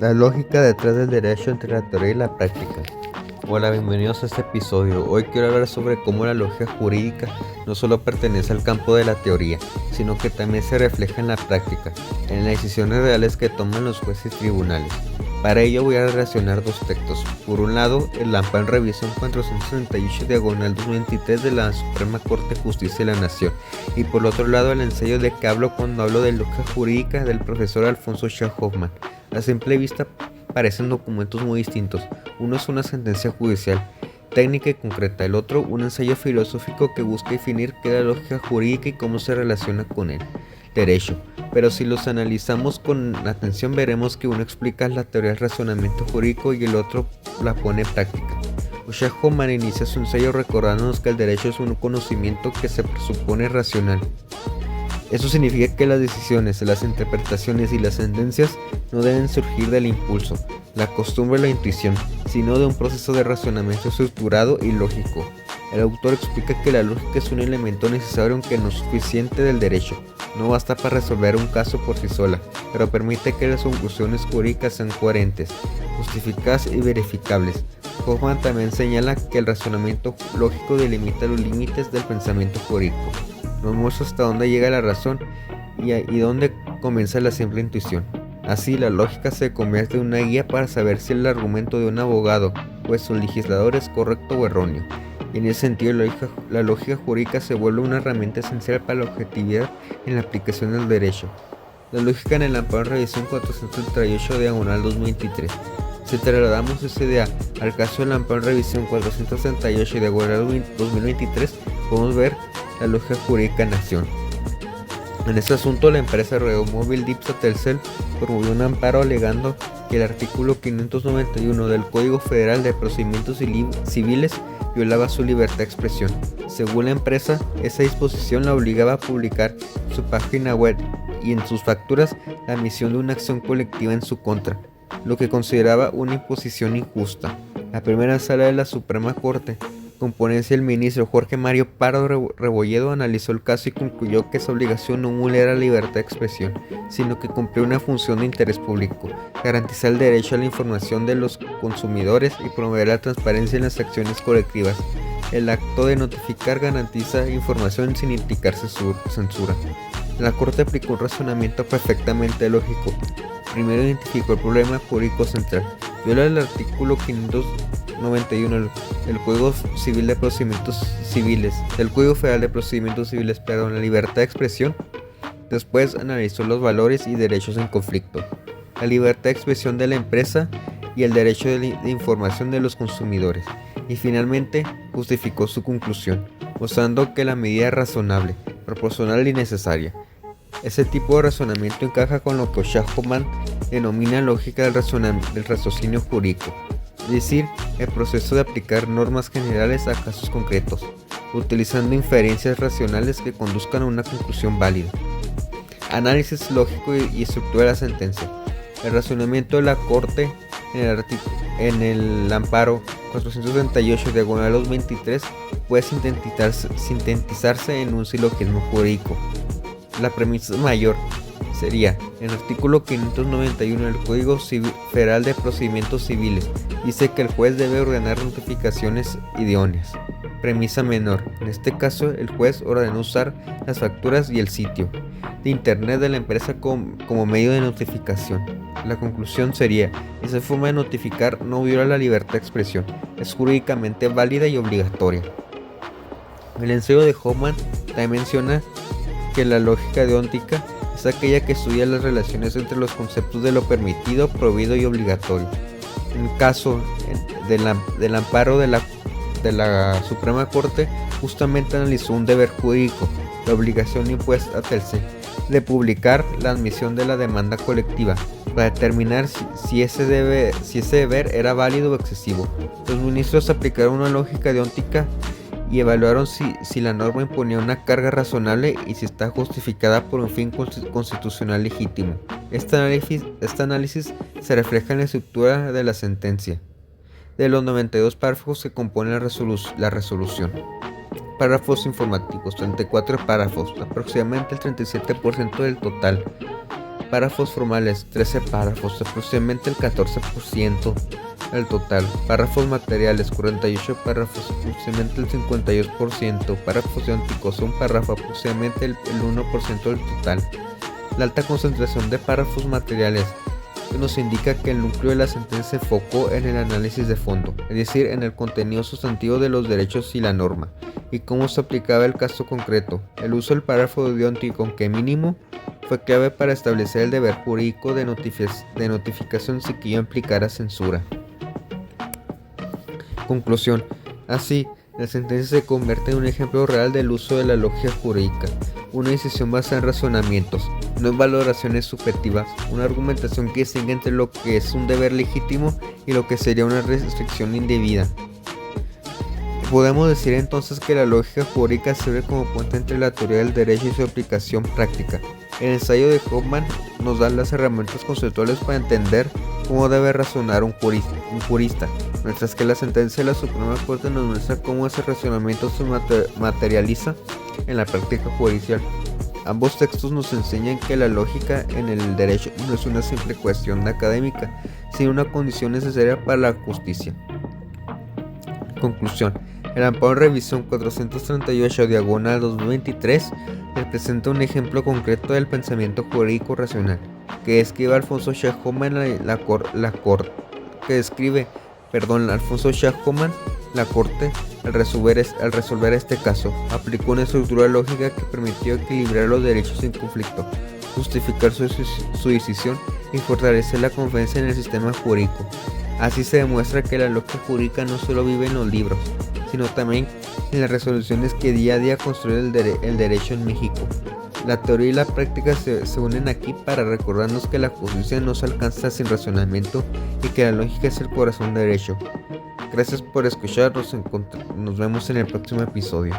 La lógica detrás del derecho entre la teoría y la práctica. Hola, bienvenidos a este episodio. Hoy quiero hablar sobre cómo la lógica jurídica no solo pertenece al campo de la teoría, sino que también se refleja en la práctica, en las decisiones reales que toman los jueces y tribunales. Para ello voy a relacionar dos textos. Por un lado, el amparo en revisión 438/2023 de la Suprema Corte de Justicia de la Nación, y por otro lado, el ensayo de que hablo cuando hablo de lógica jurídica del profesor Alfonso Schell Hoffmann. A simple vista parecen documentos muy distintos. Uno es una sentencia judicial, técnica y concreta. El otro, un ensayo filosófico que busca definir qué es la lógica jurídica y cómo se relaciona con el derecho. Pero si los analizamos con atención, veremos que uno explica la teoría del razonamiento jurídico y el otro la pone en práctica. Schell Hoffmann inicia su ensayo recordándonos que el derecho es un conocimiento que se presupone racional. Eso significa que las decisiones, las interpretaciones y las sentencias no deben surgir del impulso, la costumbre o la intuición, sino de un proceso de razonamiento estructurado y lógico. El autor explica que la lógica es un elemento necesario aunque no suficiente del derecho. No basta para resolver un caso por sí sola, pero permite que las conclusiones jurídicas sean coherentes, justificadas y verificables. Hoffmann también señala que el razonamiento lógico delimita los límites del pensamiento jurídico. Nos muestra hasta dónde llega la razón y dónde comienza la simple intuición. Así, la lógica se convierte en una guía para saber si el argumento de un abogado, juez o legislador es correcto o erróneo. Y en ese sentido, la lógica jurídica se vuelve una herramienta esencial para la objetividad en la aplicación del derecho. La lógica en el amparo en revisión 438/2023. Si trasladamos esa idea al caso del amparo en revisión 438/2023, podemos ver la lógica jurídica en acción. En este asunto, la empresa Redmobile Dipsa Telcel promovió un amparo alegando que el artículo 591 del Código Federal de Procedimientos Civiles violaba su libertad de expresión. Según la empresa, esa disposición la obligaba a publicar en su página web y en sus facturas la emisión de una acción colectiva en su contra, lo que consideraba una imposición injusta. La primera sala de la Suprema Corte, con ponencia del ministro Jorge Mario Pardo Rebolledo, analizó el caso y concluyó que esa obligación no vulnera la libertad de expresión, sino que cumple una función de interés público: garantizar el derecho a la información de los consumidores y promover la transparencia en las acciones colectivas. El acto de notificar garantiza información sin indicar censura. La Corte aplicó un razonamiento perfectamente lógico. Primero identificó el problema jurídico central. Viola el artículo 591 del Código Civil de Procedimientos Civiles, del Código Federal de Procedimientos Civiles, la libertad de expresión. Después analizó los valores y derechos en conflicto, la libertad de expresión de la empresa y el derecho de información de los consumidores. Y finalmente justificó su conclusión, mostrando que la medida es razonable, proporcional y necesaria. Ese tipo de razonamiento encaja con lo que Schell Hoffmann denomina lógica del raciocinio jurídico, es decir, el proceso de aplicar normas generales a casos concretos, utilizando inferencias racionales que conduzcan a una conclusión válida. Análisis lógico y estructura de la sentencia. El razonamiento de la Corte en el amparo 438/2023 puede sintetizarse en un silogismo jurídico. La premisa mayor sería: el artículo 591 del Código Federal de Procedimientos Civiles dice que el juez debe ordenar notificaciones idóneas. Premisa menor: en este caso, el juez ordenó usar las facturas y el sitio de internet de la empresa como medio de notificación. La conclusión sería: esa forma de notificar no viola la libertad de expresión, es jurídicamente válida y obligatoria. El ensayo de Hoffmann también menciona que la lógica deontótica es aquella que estudia las relaciones entre los conceptos de lo permitido, prohibido y obligatorio. En el caso del amparo de la Suprema Corte, justamente analizó un deber jurídico, la obligación impuesta a Telcel de publicar la admisión de la demanda colectiva para determinar si ese deber era válido o excesivo. Los ministros aplicaron una lógica deontótica y evaluaron si la norma imponía una carga razonable y si está justificada por un fin constitucional legítimo. Este análisis se refleja en la estructura de la sentencia, de los 92 párrafos que componen la resolución. Párrafos informativos: 34 párrafos, aproximadamente el 37% del total. párrafos formales, 13 párrafos, aproximadamente el 14% del total. Párrafos materiales, 48 párrafos, aproximadamente el 52%. Párrafos idénticos, un párrafo, aproximadamente el 1% del total. La alta concentración de párrafos materiales nos indica que el núcleo de la sentencia se enfocó en el análisis de fondo, es decir, en el contenido sustantivo de los derechos y la norma, y cómo se aplicaba el caso concreto. El uso del párrafo idéntico, aunque mínimo, fue clave para establecer el deber jurídico de notificación sin que ello implicara censura. Conclusión. Así, la sentencia se convierte en un ejemplo real del uso de la lógica jurídica, una decisión basada en razonamientos, no en valoraciones subjetivas, una argumentación que distingue entre lo que es un deber legítimo y lo que sería una restricción indebida. Podemos decir entonces que la lógica jurídica sirve como puente entre la teoría del derecho y su aplicación práctica. El ensayo de Hoffman nos da las herramientas conceptuales para entender cómo debe razonar un jurista, mientras que la sentencia de la Suprema Corte nos muestra cómo ese razonamiento se materializa en la práctica judicial. Ambos textos nos enseñan que la lógica en el derecho no es una simple cuestión académica, sino una condición necesaria para la justicia. Conclusión. El amparo en revisión 438/2023 representa un ejemplo concreto del pensamiento jurídico racional que describe Alfonso Schacht Hoffmann la Corte al resolver este caso. Aplicó una estructura lógica que permitió equilibrar los derechos sin conflicto, justificar su decisión y fortalecer la confianza en el sistema jurídico. Así se demuestra que la lógica jurídica no solo vive en los libros, sino también en las resoluciones que día a día construyen el derecho en México. La teoría y la práctica se unen aquí para recordarnos que la justicia no se alcanza sin razonamiento y que la lógica es el corazón del derecho. Gracias por escucharnos, nos vemos en el próximo episodio.